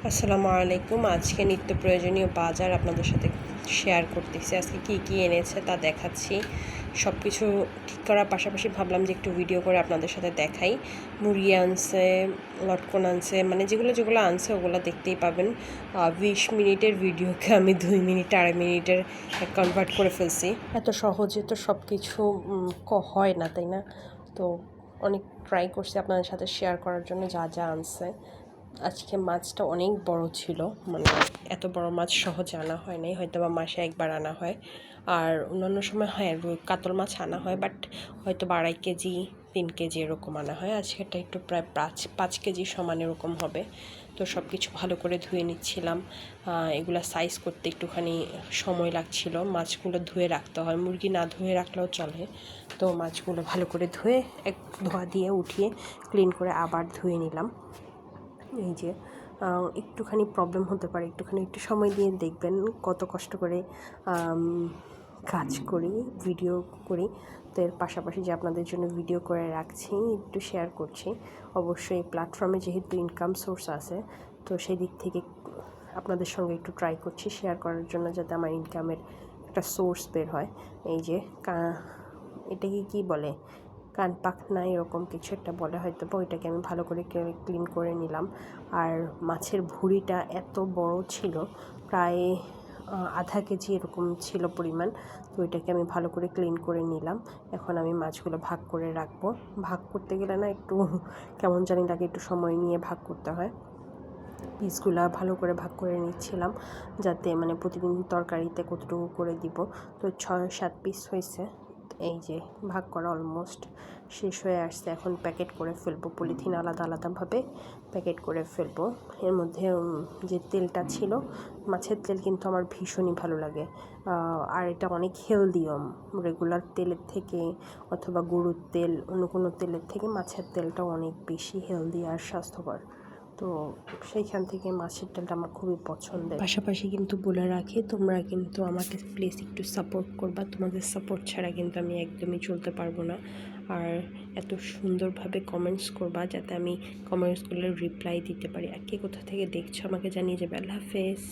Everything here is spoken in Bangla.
আসসালামু আলাইকুম। আজকে নিত্য প্রয়োজনীয় বাজার আপনাদের সাথে শেয়ার করতেছি। আজকে কি কি এনেছে তা দেখাচ্ছি। সব কিছু ঠিক করার পাশাপাশি ভাবলাম যে একটু ভিডিও করে আপনাদের সাথে দেখাই। মুরগি আনছে, লটকন আনছে, মানে যেগুলো আনছে ওগুলো দেখতেই পাবেন। 20 মিনিটের ভিডিওকে আমি 2 মিনিট 2.5 মিনিটের কনভার্ট করে ফেলছি। এত সহজে তো সব কিছু হয় না, তাই না? তো অনেক ট্রাই করছি আপনাদের সাথে শেয়ার করার জন্য যা যা আনছে। আজকে মাছটা অনেক বড় ছিল, মানে এত বড় মাছ সহজে আনা হয় নাই, হয়তো বা মাসে একবার আনা হয়। আর অন্যান্য সময় হয় কাতল মাছ আনা হয়, বাট হয়তো 2.5 কেজি 3 কেজি এরকম আনা হয়। আজকেটা একটু প্রায় 5 কেজি সমান এরকম হবে। তো সব কিছু ভালো করে ধুয়ে নিচ্ছিলাম। এগুলা সাইজ করতে একটুখানি সময় লাগছিল। মাছগুলো ধুয়ে রাখতে হয়, মুরগি না ধুয়ে রাখলেও চলে। তো মাছগুলো ভালো করে ধুয়ে ধোয়া দিয়ে উঠিয়ে ক্লিন করে আবার ধুয়ে নিলাম। এই যে একটুখানি প্রবলেম হতে পারে, একটু সময় দিয়ে দেখবেন কত কষ্ট করে কাজ করি, ভিডিও করি। তো এর পাশাপাশি যে আপনাদের জন্য ভিডিও করে রাখছি, একটু শেয়ার করছি। অবশ্যই এই প্ল্যাটফর্মে যেহেতু ইনকাম সোর্স আছে, তো সেই দিক থেকে আপনাদের সঙ্গে একটু ট্রাই করছি শেয়ার করার জন্য, যাতে আমার ইনকামের একটা সোর্স বের হয়। এই যে এটাকে কি বলে, কান পাখনা এরকম কিছু একটা বলে হয়তো, বা ওইটাকে আমি ভালো করে ক্লিন করে নিলাম। আর মাছের ভুঁড়িটা এত বড় ছিল, প্রায় আধা কেজি এরকম ছিল পরিমাণ। তো ওইটাকে আমি ভালো করে ক্লিন করে নিলাম। এখন আমি মাছগুলো ভাগ করে রাখবো। ভাগ করতে গেলে না একটু কেমন জানি লাগে, একটু সময় নিয়ে ভাগ করতে হয়। পিসগুলা ভালো করে ভাগ করে নিচ্ছিলাম, যাতে মানে প্রতিদিন তরকারিতে কতটুকু করে দিব। তো 6-7 পিস হয়েছে। এই যে ভাগ করা অলমোস্ট শেষ হয়ে আসছে। এখন প্যাকেট করে ফেলবো, পলিথিন আলাদা আলাদাভাবে প্যাকেট করে ফেলবো। এর মধ্যে যে তেলটা ছিল, মাছের তেল কিন্তু আমার ভীষণই ভালো লাগে। আর এটা অনেক হেলদিও, রেগুলার তেলের থেকে অথবা গরুর তেল, অন্য কোনো তেলের থেকে মাছের তেলটা অনেক বেশি হেলদি আর স্বাস্থ্যকর। তো সেইখান থেকে মাছের তেলটা আমার খুবই পছন্দের। পাশাপাশি কিন্তু বলে রাখি, তোমরা কিন্তু আমাকে প্লিজ একটু সাপোর্ট করবা। তোমাদের সাপোর্ট ছাড়া কিন্তু আমি একদমই চলতে পারবো না। আর এত সুন্দরভাবে কমেন্টস করবা, যাতে আমি কমেন্টসগুলোর রিপ্লাই দিতে পারি। আর কে কোথা থেকে দেখছো আমাকে জানিয়ে যাবে। আল্লাহ হাফেজ।